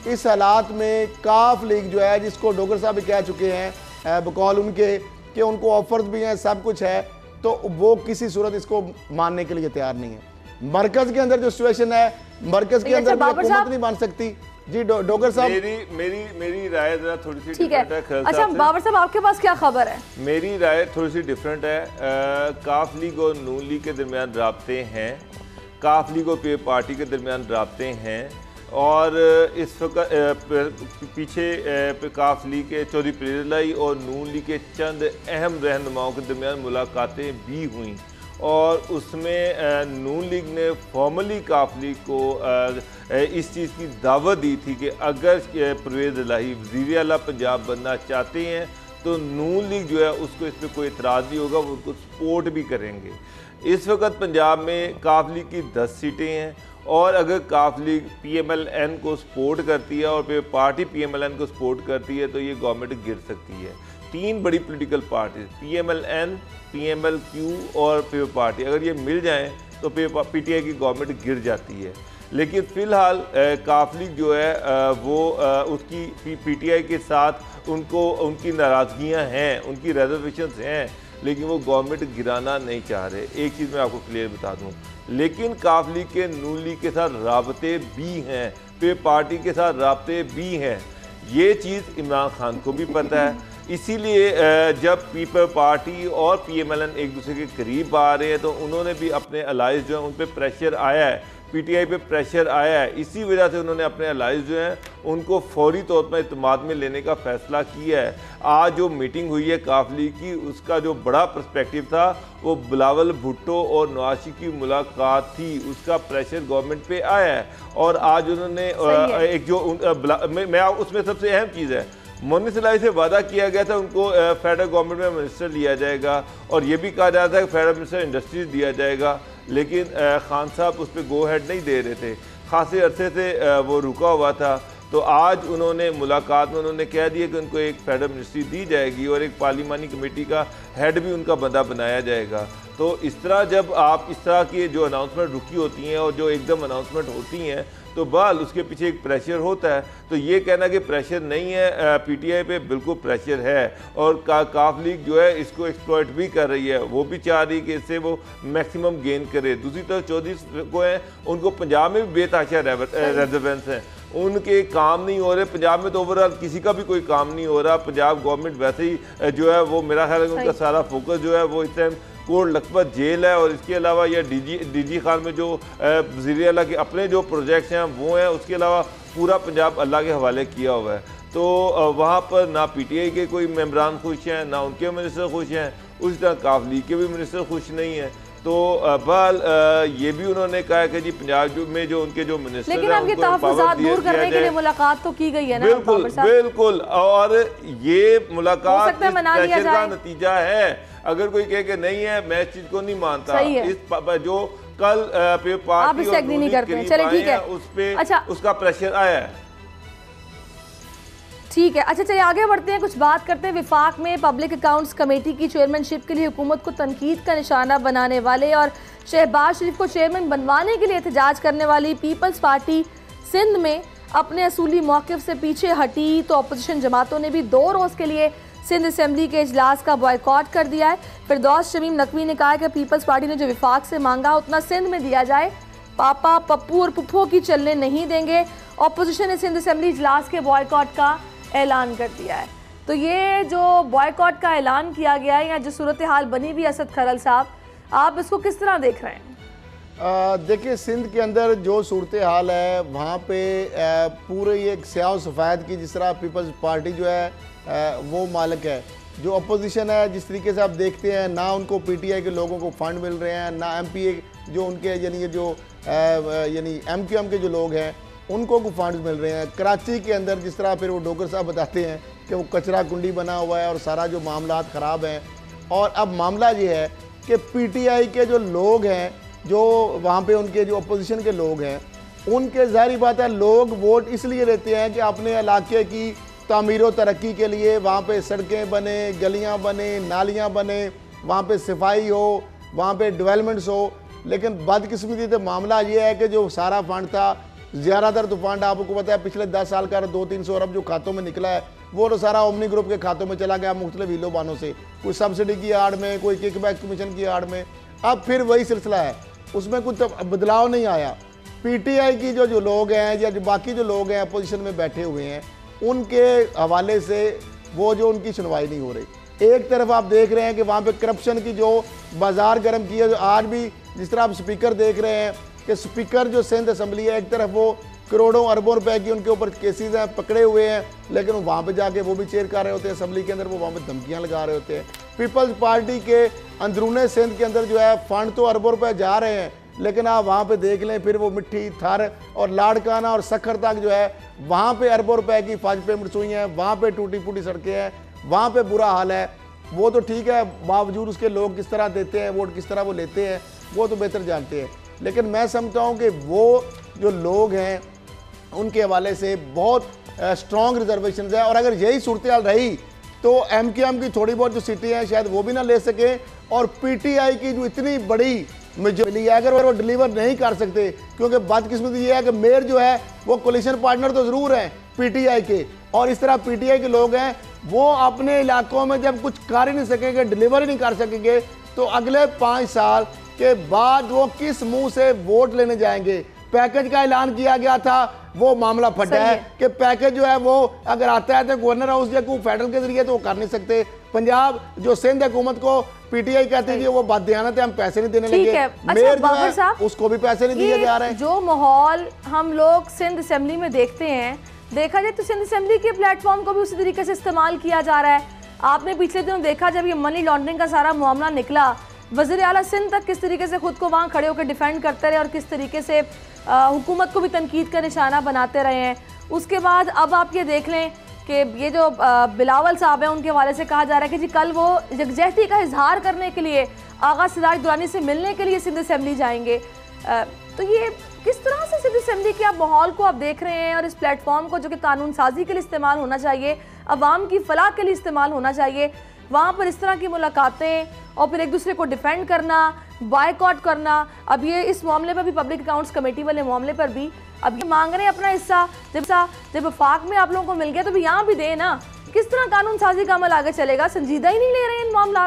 इस हालात में काफ लीग जो है, जिसको डोगर साहब भी कह चुके हैं बकौल उनके कि उनको ऑफर्स भी हैं, सब कुछ है, तो वो किसी सूरत इसको मानने के लिए तैयार नहीं है। मरकज़ के अंदर जो सिचुएशन है, मरकज़ के अंदर हुकूमत नहीं बन सकती। जी डोगर साहब, मेरी राय जरा थोड़ी सी ठीक है। अच्छा बाबर साहब, आपके पास क्या खबर है? मेरी राय थोड़ी सी डिफरेंट है। काफ लीग और नून लीग के दरमियान राब्ते हैं, काफ लीग और पीपल्स पार्टी के दरमियान राब्ते हैं, और इस वक्त पीछे काफ लीग के चौधरी पीरलाई और नून लीग के चंद अहम रहनुमाओं के दरमियान मुलाकातें भी हुई, और उसमें नून लीग ने फॉर्मली काफ लीग को इस चीज़ की दावत दी थी कि अगर परवेज़ इलाही वज़ीर आला पंजाब बनना चाहते हैं तो नून लीग जो है उसको इस पर कोई एतराज़ नहीं होगा, वो उनको सपोर्ट भी करेंगे। इस वक्त पंजाब में काफ लीग की 10 सीटें हैं, और अगर काफ लीग PMLN को सपोर्ट करती है और फिर पार्टी PMLN को सपोर्ट करती है तो ये गवर्नमेंट गिर सकती है। 3 बड़ी पॉलिटिकल पार्टीज PMLN, PMLQ और पीपल्स पार्टी, अगर ये मिल जाएं तो PTI की गवर्नमेंट गिर जाती है। लेकिन फ़िलहाल काफ लीग जो है वो उसकी PTI के साथ उनकी नाराज़गियाँ हैं, उनकी रेजर्वेशंस हैं, लेकिन वो गवर्नमेंट गिराना नहीं चाह रहे। एक चीज़ मैं आपको क्लियर बता दूं, लेकिन काफ लीग के नून लीग के साथ राब्ते भी हैं, पीपल्स पार्टी के साथ राब्ते भी हैं। ये चीज़ इमरान खान को भी पता है। इसीलिए जब पीपल्स पार्टी और PMLN एक दूसरे के करीब आ रहे हैं तो उन्होंने भी अपने अलाइज जो हैं उन पर प्रेशर आया है, PTI पे प्रेशर आया है। इसी वजह से उन्होंने अपने अलाइज जो हैं उनको फौरी तौर पर इत्मीनान में लेने का फ़ैसला किया है। आज जो मीटिंग हुई है काफ लीग की, उसका जो बड़ा पर्सपेक्टिव था वो बिलावल भुट्टो और नवाज शरीफ की मुलाकात थी, उसका प्रेशर गवर्नमेंट पे आया है। और आज उन्होंने एक जो मैं उसमें सबसे अहम चीज़ है, मोनिस इलाही से वादा किया गया था उनको फेडरल गवर्नमेंट में मिनिस्टर लिया जाएगा, और ये भी कहा जा रहा था कि फेडरल मिनिस्टर इंडस्ट्रीज दिया जाएगा, लेकिन खान साहब उस पर गो हेड नहीं दे रहे थे, खासे अरसे से वो रुका हुआ था। तो आज उन्होंने मुलाकात में उन्होंने कह दिया कि उनको एक फेडरल मिनिस्ट्री दी जाएगी और एक पार्लिमानी कमेटी का हेड भी उनका बंदा बनाया जाएगा। तो इस तरह जब आप इस तरह की जो अनाउंसमेंट रुकी होती हैं और जो एकदम अनाउंसमेंट होती हैं तो बाल उसके पीछे एक प्रेशर होता है। तो ये कहना कि प्रेशर नहीं है, PTI पे बिल्कुल प्रेशर है, और काफ लीग जो है इसको एक्सप्लॉइट भी कर रही है, वो भी चाह रही है कि इससे वो मैक्सिमम गेन करे। दूसरी तरफ चौधरी को है, उनको पंजाब में भी बेताशा रेजर्वेंस हैं, उनके काम नहीं हो रहे। पंजाब में तो ओवरऑल किसी का भी कोई काम नहीं हो रहा। पंजाब गवर्नमेंट वैसे ही जो है वो मेरा ख्याल है उनका सारा फोकस जो है वो इस टाइम कोट लखपत जेल है, और इसके अलावा यह डीजी खान में जो वज़ीर आला के अपने जो प्रोजेक्ट्स हैं वो हैं, उसके अलावा पूरा पंजाब अल्लाह के हवाले किया हुआ है। तो वहाँ पर ना PTI के कोई मेंबरान खुश हैं, ना उनके मिनिस्टर खुश हैं, उसी तरह काफ लीग के भी मिनिस्टर खुश नहीं हैं। तो बहरहाल ये भी उन्होंने कहा कि जी पंजाब में जो उनके जो मिनिस्टर लेकिन अब ये तहफ़्फ़ुज़ात दूर करने के लिए मुलाकात तो की गई है ना। बिल्कुल बिल्कुल, और ये मुलाकात प्रेशर का नतीजा है। अगर कोई कहे कि नहीं है, मैं इस चीज को नहीं मानता। इस जो कल पार्टी और नहीं करते, चले ठीक है, उस पे उसका प्रेशर आया है। ठीक है, अच्छा चलिए आगे बढ़ते हैं, कुछ बात करते हैं। विफाक में पब्लिक अकाउंट्स कमेटी की चेयरमैनशिप के लिए हुकूमत को तनकीद का निशाना बनाने वाले और शहबाज शरीफ को चेयरमैन बनवाने के लिए एहतजाज करने वाली पीपल्स पार्टी सिंध में अपने असूली मौक़िफ़ से पीछे हटी, तो अपोजिशन जमातों ने भी 2 रोज़ के लिए सिंध असम्बली के इजलास का बॉयकॉट कर दिया है। फिरदौस शमीम नकवी ने कहा है कि पीपल्स पार्टी ने जो विफाक से मांगा उतना सिंध में दिया जाए, पापा पप्पू और पुप्पो की चलने नहीं देंगे। अपोजिशन ने सिंध असम्बली इजलास के बॉयकॉट का ऐलान कर दिया है। तो ये जो बॉयकॉट का ऐलान किया गया है या जो सूरत हाल बनी हुई असद खरल साहब, आप इसको किस तरह देख रहे हैं? देखिए, सिंध के अंदर जो सूरत हाल है वहाँ पे पूरे ये स्याह सफ़ेद की, जिस तरह पीपल्स पार्टी जो है वो मालिक है, जो अपोजिशन है जिस तरीके से आप देखते हैं, ना उनको PTI के लोगों को फंड मिल रहे हैं, ना MPA जो उनके यानी जो यानी MQM के जो लोग हैं उनको को फंड्स मिल रहे हैं। कराची के अंदर जिस तरह फिर वो डोगर साहब बताते हैं कि वो कचरा कुंडी बना हुआ है और सारा जो मामलात ख़राब हैं। और अब मामला ये है कि PTI के जो लोग हैं, जो वहाँ पे उनके जो अपोजिशन के लोग हैं, उनके ज़ाहिर बात है लोग वोट इसलिए लेते हैं कि अपने इलाके की तामीर व तरक्की के लिए वहाँ पे सड़कें बने, गलियाँ बने, नालियाँ बने, वहाँ पे सफाई हो, वहाँ पे डेवलपमेंट्स हो। लेकिन बदकिस्मती से मामला ये है कि जो सारा फंड था, ज़्यादातर तो फंड आपको पता है पिछले 10 साल का 200-300 अरब जो खातों में निकला है वो तो सारा ओमनी ग्रुप के खातों में चला गया मुख्तलिफ हीलो बानों से, कोई सब्सिडी की आड़ में, कोई किकबैक कमीशन की आड़ में। अब फिर वही सिलसिला है, उसमें कुछ बदलाव नहीं आया। PTI की जो लोग हैं या जो बाकी जो लोग हैं अपोजिशन में बैठे हुए हैं, उनके हवाले से वो जो उनकी सुनवाई नहीं हो रही। एक तरफ आप देख रहे हैं कि वहाँ पे करप्शन की जो बाजार गर्म की है, जो आज भी जिस तरह आप स्पीकर देख रहे हैं कि स्पीकर जो सिंध असम्बली है, एक तरफ वो करोड़ों अरबों रुपए की उनके ऊपर केसेस हैं, पकड़े हुए हैं, लेकिन वहाँ पे जाके वो भी चेयर कर रहे होते हैं असम्बली के अंदर, वो वहाँ पे धमकियाँ लगा रहे होते हैं। पीपल्स पार्टी के अंदरूने सिंध के अंदर जो है फंड तो अरबों रुपए जा रहे हैं, लेकिन आप वहाँ पे देख लें फिर वो मिट्टी, थर और लाड़काना और सखर तक जो है वहाँ पे अरबों रुपए की फज पेमेंट्स हुई हैं, वहाँ पे टूटी फूटी सड़कें हैं, वहाँ पे बुरा हाल है। वो तो ठीक है, बावजूद उसके लोग किस तरह देते हैं वोट, किस तरह वो लेते हैं, वो तो बेहतर जानते हैं। लेकिन मैं समझता हूँ कि वो जो लोग हैं उनके हवाले से बहुत स्ट्रॉन्ग रिजर्वेशन है, और अगर यही सूरत हाल रही तो MQM की थोड़ी बहुत जो सीटें हैं शायद वो भी ना ले सके, और PTI की जो इतनी बड़ी मेजोरिटी है अगर वो डिलीवर नहीं कर सकते, क्योंकि बदकिस्मती ये है कि मेयर जो है वो कोलिशन पार्टनर तो ज़रूर हैं PTI के, और इस तरह PTI के लोग हैं वो अपने इलाकों में जब कुछ कर ही नहीं सकेंगे, डिलीवर ही नहीं कर सकेंगे, तो अगले 5 साल के बाद वो किस मुंह से वोट लेने जाएंगे। पैकेज का ऐलान किया गया था, वो मामला फटा है कि पैकेज जो है वो अगर आता है तो गवर्नर हाउस या कोई फेडरल के जरिए तो वो कर नहीं सकते। पंजाब जो सिंध हुकूमत को PTI कहती है वो बददियानत है, हम पैसे नहीं देने लगे। मेयर जो है उसको भी पैसे नहीं दिए जा रहे हैं। जो माहौल हम लोग सिंध असेंबली में देखते हैं, देखा जाए तो सिंध असेंबली के प्लेटफॉर्म को भी उसी तरीके से इस्तेमाल किया जा रहा है। आपने पिछले दिनों देखा जब ये मनी लॉन्ड्रिंग का सारा मामला निकला, वज़ीर आला सिंध तक किस तरीके से खुद को वहाँ खड़े होकर डिफेंड करते रहे और किस तरीके से हुकूमत को भी तनकीद का निशाना बनाते रहे हैं। उसके बाद अब आप ये देख लें कि ये जो बिलावल साहब हैं उनके हवाले से कहा जा रहा है कि जी कल वो यकजहती का इजहार करने के लिए आगा सिराज दुरानी से मिलने के लिए सिंध असेंबली जाएंगे। तो ये किस तरह से सिंध असेंबली के आप माहौल को आप देख रहे हैं, और इस प्लेटफॉर्म को जो कि कानून साजी के लिए इस्तेमाल होना चाहिए, अवाम की फलाह के लिए इस्तेमाल होना चाहिए, वहाँ पर इस तरह की मुलाकातें और फिर एक दूसरे को डिफेंड करना, बायकॉट करना। अब ये इस मामले पर भी पब्लिक अकाउंट्स कमेटी वाले मामले पर भी अब ये मांग रहे हैं अपना हिस्सा, जब वफाक में आप लोगों को मिल गया तो भी यहाँ भी दे ना। किस तरह कानून साजी का अमल आगे चलेगा, संजीदा ही नहीं ले रहे हैं इन मामला।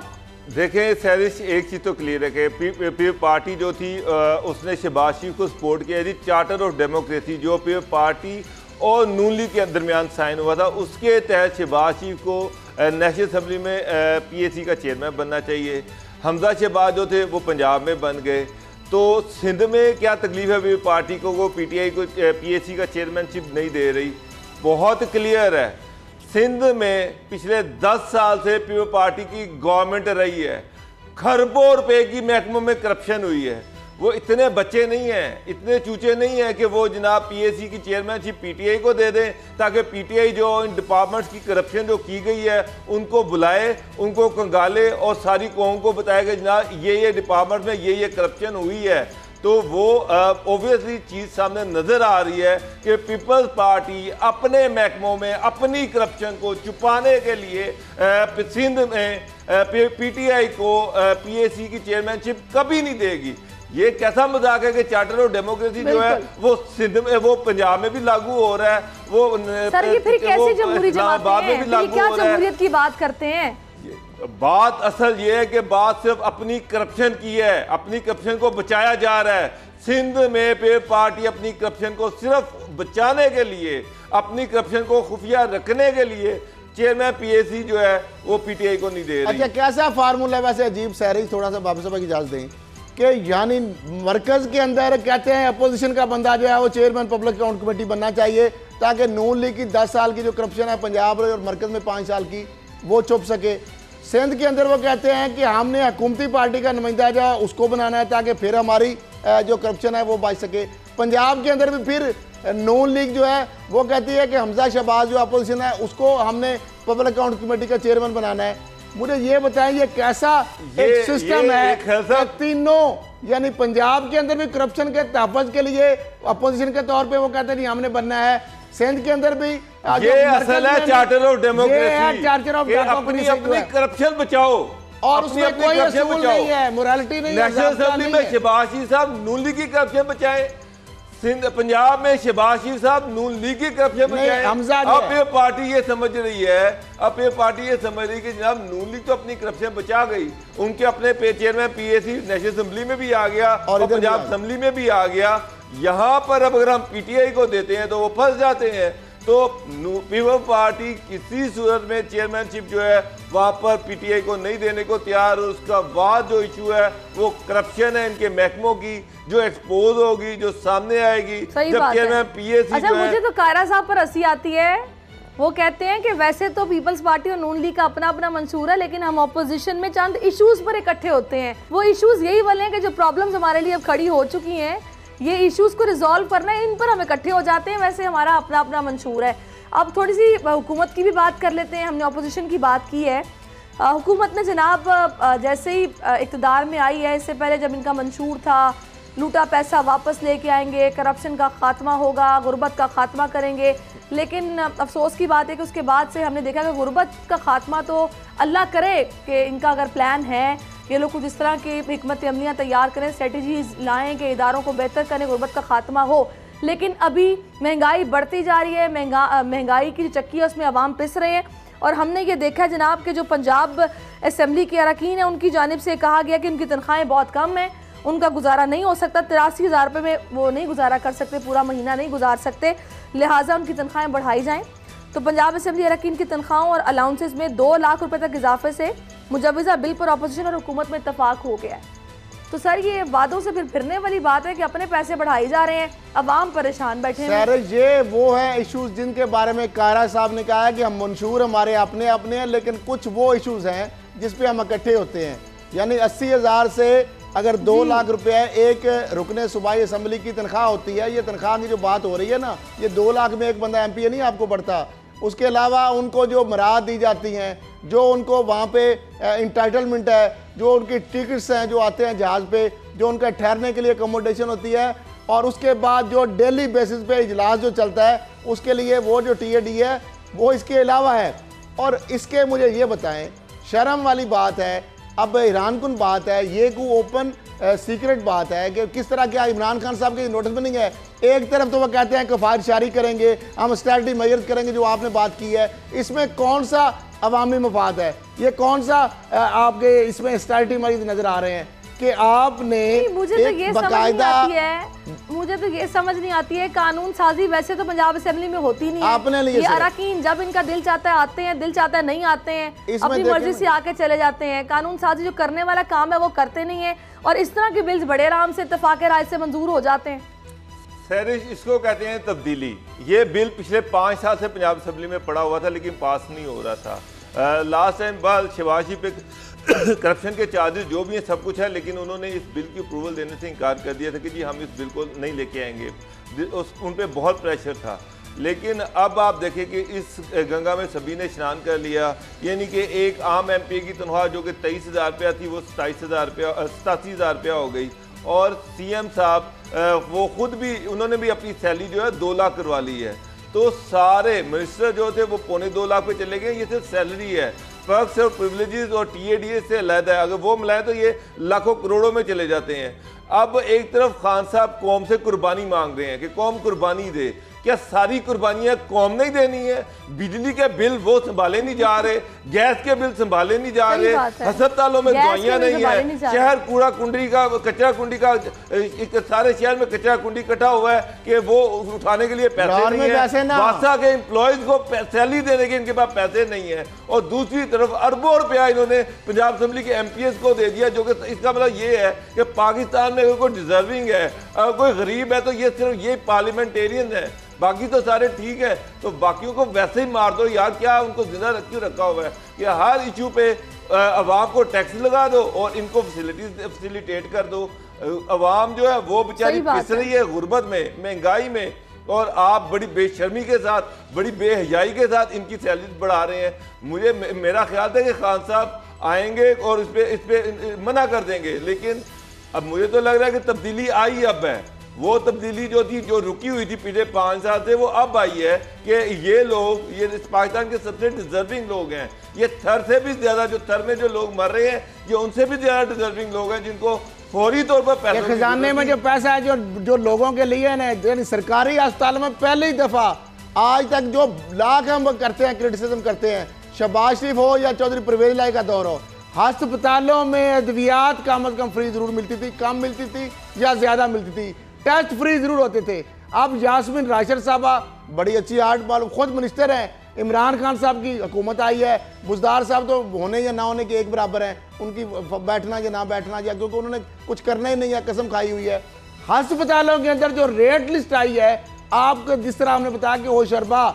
देखें सैरिश, एक चीज़ तो क्लियर है कि पीपल पार्टी जो थी उसने शहबाज शरीफ को सपोर्ट किया थी। चार्टर ऑफ डेमोक्रेसी जो पीपल पार्टी और नून लीग के दरमियान साइन हुआ था, उसके तहत शहबाज शरीफ को नेशनल असम्बली में PAC का चेयरमैन बनना चाहिए। हमजा शहबाज जो थे वो पंजाब में बन गए। तो सिंध में क्या तकलीफ है पार्टी को, वो PTI को PAC का चेयरमैनशिप नहीं दे रही? बहुत क्लियर है, सिंध में पिछले 10 साल से पीपल्स पार्टी की गवर्नमेंट रही है, खरबों रुपए की महकमों में करप्शन हुई है। वो इतने बच्चे नहीं हैं, इतने चूचे नहीं हैं कि वो जनाब PAC की चेयरमैनशिप PTI को दे दें, ताकि PTI जो इन डिपार्टमेंट्स की करप्शन जो की गई है उनको बुलाए, उनको कंगाले और सारी कौम को बताया कि जनाब ये डिपार्टमेंट में ये करप्शन हुई है। तो वो ऑब्वियसली चीज़ सामने नज़र आ रही है कि पीपल्स पार्टी अपने महकमों में अपनी करप्शन को छुपाने के लिए सिंध में PTI को PAC की चेयरमैनशिप कभी नहीं देगी। ये कैसा मजाक है कि चार्टर ऑफ डेमोक्रेसी जो है वो सिंध में, वो पंजाब में भी लागू हो रहा है, वो सर ये फिर कैसे जमहूरी जमातें हैं? में भी लागू क्या जमहूरियत की बात करते हैं? बात असल ये है कि बात सिर्फ अपनी करप्शन की है, अपनी करप्शन को बचाया जा रहा है। सिंध में पे पार्टी अपनी करप्शन को सिर्फ बचाने के लिए, अपनी करप्शन को खुफिया रखने के लिए चेयरमैन PAC जो है वो PTI को नहीं दे रही। अच्छा, कैसा फार्मूला वैसे अजीब सैरी, थोड़ा सा बाबू साहब की इजाजत दें कि यानी मरकज के अंदर कहते हैं अपोजिशन का बंदा जो है वो चेयरमैन पब्लिक अकाउंट कमेटी बनना चाहिए, ताकि नून लीग की 10 साल की जो करप्शन है पंजाब और मरकज में 5 साल की वो छुप सके। सिंध के अंदर वो कहते हैं कि हमने हुकूमती पार्टी का नुमाइंदा जो है उसको बनाना है, ताकि फिर हमारी जो करप्शन है वो बच सके। पंजाब के अंदर भी फिर नून लीग जो है वो कहती है कि हमजा शहबाज जो अपोजिशन है उसको हमने पब्लिक अकाउंट कमेटी का चेयरमैन बनाना है। मुझे ये बताएं ये कैसा एक सिस्टम है? तीनों यानी पंजाब के अंदर भी करप्शन के तहफ़्फ़ुज़ के लिए अपोजिशन के तौर पे वो कहते हैं नहीं हमने बनना है। सिंध के अंदर भी ये असल है चार्टर ऑफ डेमोक्रेसी, अपनी करप्शन बचाओ और उसमें कोई असूल नहीं है, मोरालिटी नहीं है। नेशनल असेंबली में शहबाज शरीफ साहब नून लीग की करप्शन बचाए, सिंध पंजाब में शहबाज शरीफ साहब नून लीग की करप्शन बचाए। अब ये पार्टी ये समझ रही है, अब ये पार्टी ये समझ रही है कि जनाब नून लीग तो अपनी करप्शन बचा गई, उनके अपने चेयरमैन PAC नेशनल असेंबली में भी आ गया और पंजाब असेंबली में भी आ गया। यहाँ पर अब अगर हम PTI को देते हैं तो वो फंस जाते हैं। तो पीपल्स पार्टी किसी सूरत में चेयरमैनशिप जो है वहां पर PTI को नहीं देने को तैयार। उसका बाद जो इशू है वो करप्शन है इनके महकमों की, जो एक्सपोज होगी, जो सामने आएगी जब चेयरमैन PAC। अच्छा, मुझे तो कायरा साहब पर हंसी आती है। वो कहते हैं कि वैसे तो पीपल्स पार्टी और नून लीग का अपना अपना मंसूर है, लेकिन हम ऑपोजिशन में चंद इश्यूज पर इकट्ठे होते हैं। वो इश्यूज यही वाले हैं कि जो प्रॉब्लम्स हमारे लिए अब खड़ी हो चुकी हैं, ये इश्यूज को रिजॉल्व करना है, इन पर हम इकट्ठे हो जाते हैं। वैसे हमारा अपना अपना मंशूर है। अब थोड़ी सी हुकूमत की भी बात कर लेते हैं। हमने अपोजिशन की बात की है। हुकूमत ने जनाब जैसे ही इक़्तिदार में आई है, इससे पहले जब इनका मंशूर था लूटा पैसा वापस लेके आएंगे, करप्शन का खात्मा होगा, गुर्बत का खात्मा करेंगे, लेकिन अफसोस की बात है कि उसके बाद से हमने देखा कि गुर्बत का खात्मा तो अल्लाह करे कि इनका अगर प्लान है, ये लोग कुछ इस तरह की हिकमत अमलियाँ तैयार करें, स्ट्रेटजीज लाएँ कि इदारों को बेहतर करें, गुर्बत का खात्मा हो। लेकिन अभी महंगाई बढ़ती जा रही है, महंगाई की जो चक्की है उसमें अवाम पिस रहे हैं। और हमने ये देखा है जनाब कि जो पंजाब असम्बली के अरकान हैं उनकी जानिब से कहा गया कि उनकी तनख्वाहें बहुत कम हैं, उनका गुजारा नहीं हो सकता, 83,000 रुपये में वो नहीं गुजारा कर सकते, पूरा महीना नहीं गुजार सकते, लिहाजा उनकी तनख्वाहें बढ़ाई जाएँ। तो पंजाब असम्बली अरकान की तनख्वाहों और अलाउंसेस में 2 लाख रुपये तक इजाफे से मुजवज़ा बिल पर अपोजिशन और हुकूमत में इत्तफाक हो गया है। तो सर ये वादों से फिर फिरने वाली बात है कि अपने पैसे बढ़ाई जा रहे हैं, अवाम परेशान बैठे हैं। सर ये वो है इश्यूज जिनके बारे में कायरा साहब ने कहा है कि हम मंशूर हमारे अपने अपने हैं, लेकिन कुछ वो इश्यूज हैं जिस पे हम इकट्ठे होते हैं। यानी 80,000 से अगर 2 लाख रुपए एक रुकने सूबाई असम्बली की तनख्वाह होती है, ये तनख्वाह की जो बात हो रही है ना, ये 2 लाख में एक बंदा MP नहीं आपको बढ़ता। उसके अलावा उनको जो मराद दी जाती हैं, जो उनको वहाँ पे इंटाइटलमेंट है, जो उनकी टिकट्स हैं जो आते हैं जहाज़ पे, जो उनका ठहरने के लिए अकोमोडेशन होती है, और उसके बाद जो डेली बेसिस पे इजलास जो चलता है उसके लिए वो जो TAD है वो इसके अलावा है। और इसके मुझे ये बताएं, शर्म वाली बात है, अब हैरानकुन बात है, ये कोई ओपन सीक्रेट बात है कि किस तरह क्या इमरान खान साहब की नोटिस बनी है। एक तरफ तो वो कहते हैं कफायत शारी करेंगे, हम स्ट्रैटेजी मेजर करेंगे, जो आपने बात की है, इसमें कौन सा अवामी मफाद है, ये कौन सा आपके इसमें स्ट्रैटेजी मरीज नजर आ रहे हैं कि आपने मुझे तो ये समझ नहीं आती है, मुझे तो ये समझ नहीं आती है, कानून साजी वैसे तो पंजाब असेंबली में होती नहीं है। आपने लिए ये अरकान जब इनका दिल चाहता है आते हैं, दिल चाहता है नहीं आते हैं, अपनी मर्जी से आके चले जाते हैं। कानून साजी जो करने वाला काम है वो करते नहीं है, और इस तरह के बिल्स बड़े आराम से इत्तेफाक राय से मंजूर हो जाते हैं। सैरिश, इसको कहते हैं तब्दीली। ये बिल पिछले 5 साल से पंजाब असेंबली में पड़ा हुआ था लेकिन पास नहीं हो रहा था। लास्ट टाइम बाद शहबाज शरीफ पे करप्शन के चार्जेस जो भी हैं सब कुछ है, लेकिन उन्होंने इस बिल की अप्रूवल देने से इनकार कर दिया था कि जी हम इस बिल को नहीं लेके आएंगे। उन पे बहुत प्रेशर था। लेकिन अब आप देखें कि इस गंगा में सभी ने स्नान कर लिया, यानी कि एक आम MP की तनख्वाह जो कि 23,000 रुपया थी वो 87,000 रुपया हो गई। और CM साहब वो खुद भी, उन्होंने भी अपनी सैलरी जो है 2 लाख करवा ली है। तो सारे मिनिस्टर जो थे वो 2.25 लाख पे चले गए। ये सिर्फ सैलरी है, पर्क्स और प्रिविलेजेस और TADS से अलग है। अगर वो मिलाएं तो ये लाखों करोड़ों में चले जाते हैं। अब एक तरफ खान साहब कौम से कुर्बानी मांग रहे हैं कि कौम कुर्बानी दे। क्या सारी कुर्बानियां कौम नहीं देनी है? बिजली के बिल वो संभाले नहीं जा रहे, गैस के बिल संभाले नहीं जा रहे, अस्पतालों में दवाइयां नहीं है, शहर कूड़ा कुंडी का, कचरा कुंडी का, सारे शहर में कचरा कुंडी इकट्ठा हुआ है कि वो उठाने के लिए पैसे नहीं है। वासा के एम्प्लॉयज को सैलरी देने के इनके पास पैसे नहीं है। और दूसरी तरफ अरबों रुपया इन्होंने पंजाब असेंबली के MPs को दे दिया, जो कि इसका मतलब ये है कि पाकिस्तान में अगर कोई डिजर्विंग है, अगर कोई गरीब है तो ये सिर्फ ये पार्लियामेंटेरियन है, बाकी तो सारे ठीक है। तो बाकियों को वैसे ही मार दो यार, क्या उनको जिंदा क्यों रखा हुआ है? कि हर इशू पे अवाम को टैक्स लगा दो और इनको फैसिलिटेट कर दो। अवाम जो है वो बेचारी पिस रही है गुर्बत में, महंगाई में, और आप बड़ी बेशर्मी के साथ, बड़ी बेहयाई के साथ इनकी सैलरी बढ़ा रहे हैं। मेरा ख्याल था कि खान साहब आएंगे और इस पे मना कर देंगे, लेकिन अब मुझे तो लग रहा है कि तब्दीली आई अब है। वो तब्दीली जो थी, जो रुकी हुई थी पिछले 5 साल से, वो अब आई है कि ये लोग, ये पाकिस्तान के सबसे डिजर्विंग लोग हैं। ये थर से भी ज्यादा, जो थर में जो लोग मर रहे हैं, ये उनसे भी ज्यादा डिजर्विंग लोग हैं, जिनको फौरी तौर पर पैसा, खजाने में जो पैसा है जो लोगों के लिए है, सरकारी अस्पताल में पहली दफा आज तक जो लाख हम करते हैं, क्रिटिसिज्म करते हैं, शहबाज शरीफ हो या चौधरी परवेज लाई का दौर हो, अस्पतालों में अद्वियात कम से कम फ्री जरूर मिलती थी, कम मिलती थी या ज्यादा मिलती थी, टेस्ट फ्री जरूर होते थे। अब यास्मीन राशिद साहबा बड़ी अच्छी आर्ट मालूम, खुद मिनिस्टर हैं, इमरान खान साहब की हुकूमत आई है, बुजदार साहब तो होने या ना होने के एक बराबर हैं, उनकी बैठना या ना बैठना, या क्योंकि उन्होंने कुछ करना ही नहीं है, कसम खाई हुई है। अस्पतालों के अंदर जो रेट लिस्ट आई है, आपको जिस तरह हमने बताया कि होशरबा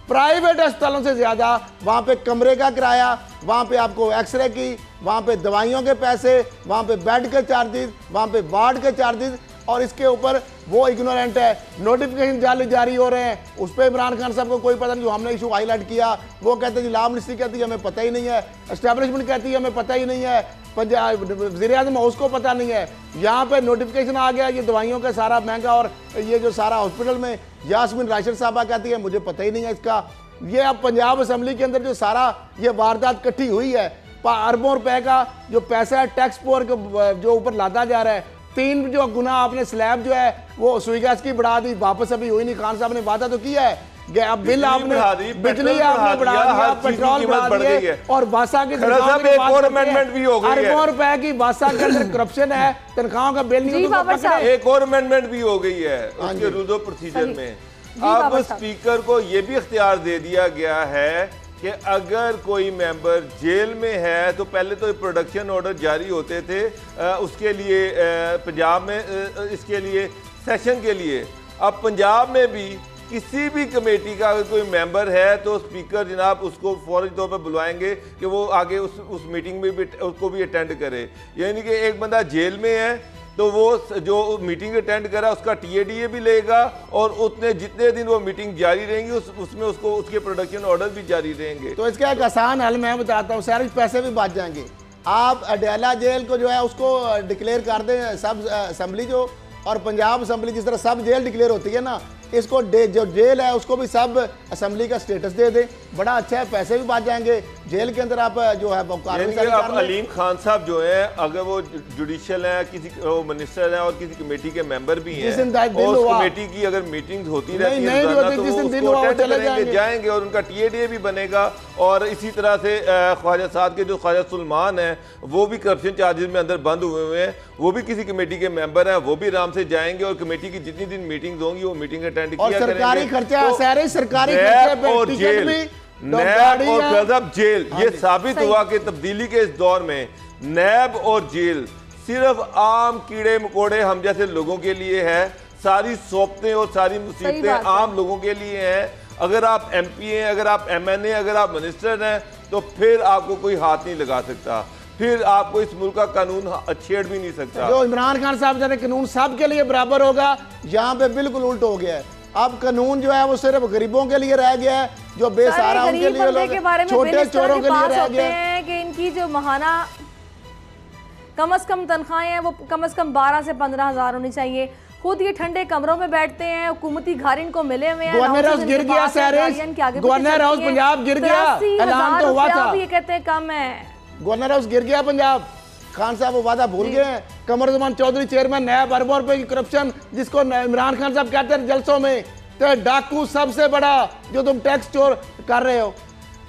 प्राइवेट अस्पतालों से ज्यादा वहाँ पे कमरे का किराया, वहाँ पे आपको एक्सरे की, वहाँ पे दवाइयों के पैसे, वहाँ पे बेड के चार्जेस, वहाँ पे वार्ड के चार्जेस, और इसके ऊपर वो इग्नोरेंट है। नोटिफिकेशन जारी हो रहे हैं, उस पर इमरान खान साहब को कोई पता नहीं, जो हमने इशू हाईलाइट किया वो कहते हैं लॉ मिनिस्ट्री कहती है हमें पता ही नहीं है, एस्टेब्लिशमेंट कहती है हमें पता ही नहीं है, पंजाब वज़ीर-ए-आज़म हाउस को पता नहीं है। यहाँ पे नोटिफिकेशन आ गया, ये दवाइयों का सारा महंगा, और ये जो सारा हॉस्पिटल में यास्मीन राशिद साहबा कहती है मुझे पता ही नहीं है इसका। ये अब पंजाब असेंबली के अंदर जो सारा ये वारदात इकट्ठी हुई है, अरबों रुपए का जो पैसा है टैक्स पेयर जो ऊपर लादा जा रहा है, 3 जो गुना आपने स्लैब जो है वो सुई गैस की बढ़ा दी, वापस अभी हुई नहीं। खान साहब ने वादा तो किया है, अब बिल आपने बिजली आपने बढ़ा दिया, पेट्रोल बढ़ा दिया, और वासा की अरबों रुपए की वासा के अंदर करप्शन है, तनख्वाहों का बिल नहीं, एक और अमेंडमेंट भी हो गई है उसके रूल्स ऑफ प्रोसीजर में। अब स्पीकर को यह भी इख्तियार दे दिया गया है कि अगर कोई मेंबर जेल में है तो पहले तो प्रोडक्शन ऑर्डर जारी होते थे उसके लिए पंजाब में, इसके लिए सेशन के लिए। अब पंजाब में भी किसी भी कमेटी का अगर कोई मेंबर है तो स्पीकर जनाब उसको फौरी तौर पर बुलाएंगे कि वो आगे उस मीटिंग में भी उसको भी अटेंड करे। यानी कि एक बंदा जेल में है तो वो जो मीटिंग अटेंड करा उसका TADA भी लेगा, और उतने जितने दिन वो मीटिंग जारी रहेंगी उसमें उसको उसके प्रोडक्शन ऑर्डर भी जारी रहेंगे। तो इसका एक आसान हल मैं बताता हूँ, सारे पैसे भी बच जाएंगे। आप अडयाला जेल को जो है उसको डिक्लेयर कर दें सब असेंबली जो, और पंजाब असेंबली जिस तरह सब जेल डिक्लेयर होती है ना, इसको जो जेल है उसको भी सब असेंबली का स्टेटस दे दें। बड़ा अच्छा है, पैसे भी बच जाएंगे, जेल के अंदर आप जो है अब अलीम खान साहब जो है अगर वो जुडिशियल है, किसी मिनिस्टर है और किसी कमेटी के मेंबर भी हैं, और उस कमेटी की अगर मीटिंग्स होती रहती है तो वो अटेंड करेंगे, जाएंगे और उनका TADA भी बनेगा। और इसी तरह से ख्वाजा साहब के जो ख्वाजा सुलेमान है वो भी करप्शन चार्जेस में अंदर बंद हुए हैं, वो भी किसी कमेटी के मेंबर हैं, वो भी आराम से जाएंगे और कमेटी की जितनी दिन मीटिंग्स होंगी वो मीटिंग अटेंड किया करेंगे। सरकारी खर्चा सारे सरकारी खर्चे और जेल, नैब और गजब जेल, ये साबित हुआ कि तब्दीली के इस दौर में नैब और जेल सिर्फ आम कीड़े मकोड़े हम जैसे लोगों के लिए है, सारी सोबतें और सारी मुसीबतें आम लोगों के लिए हैं। अगर आप MP हैं, अगर आप MNA, अगर आप मिनिस्टर हैं तो फिर आपको कोई हाथ नहीं लगा सकता, फिर आपको इस मुल्क का कानून छेड़ भी नहीं सकता। जो इमरान खान साहब जैसे कानून सबके लिए बराबर होगा, यहाँ पे बिल्कुल उल्ट हो गया है। अब कानून जो है वो सिर्फ गरीबों के लिए रह गया है, जो बेसहारा उनके लिए, छोटे चोरों के लिए रह गया है कि इनकी जो महाना कम से कम तनख्वाहें हैं वो कम से कम 12 से 15 हज़ार होनी चाहिए। खुद ये ठंडे कमरों में बैठते हैं, हुकूमती घर इनको मिले हुए हैं। गवर्नर हाउस गिर गया, गवर्नर हाउस पंजाब गिर गया, ऐलान तो हुआ था, ये कहते हैं कम है। गवर्नर हाउस गिर गया पंजाब, खान साहब वो वादा भूल गए हैं। कमर जमान चौधरी चेयरमैन नैब, अरबों रुपए की करप्शन, जिसको इमरान खान साहब कहते हैं जलसों में, तो डाकू सबसे बड़ा जो तुम टैक्स चोर कर रहे हो,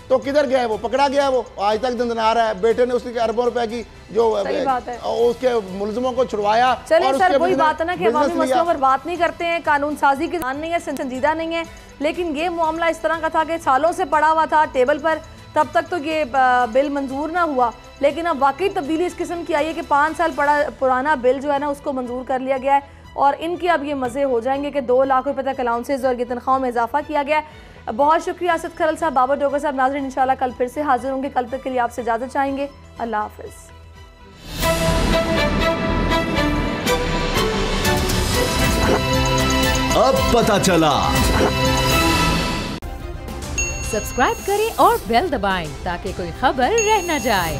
तो किधर गया है वो? पकड़ा गया है वो, आज तक दंदना रहा है। बेटे ने उसके अरबों रुपए की जो उसके मुलजमों को छुड़वाया। चलिए सर, वही बात है ना कि अवामी मसलों पर बात नहीं करते हैं, कानून साजी की नहीं है, संजीदा नहीं है, लेकिन ये मामला इस तरह का था कि सालों से पड़ा हुआ था टेबल पर, तब तक तो ये बिल मंजूर ना हुआ, लेकिन अब वाकई तब्दीली इस किस्म की आई है कि 5 साल पुराना बिल जो है ना उसको मंजूर कर लिया गया है और इनके अब ये मज़े हो जाएंगे कि 2 लाख रुपए तक अलाउंसेज और ये तनख्वाहों में इजाफा किया गया है। बहुत शुक्रिया असद खरल साहब, बाबर डोगर साहब। नाज़रीन, इंशाल्लाह कल फिर से हाजिर होंगे। कल तक के लिए आपसे इजाज़त चाहेंगे। अल्लाह हाफिज़। अब पता चला। सब्सक्राइब करें और बेल दबाएं ताकि कोई खबर रह न जाए।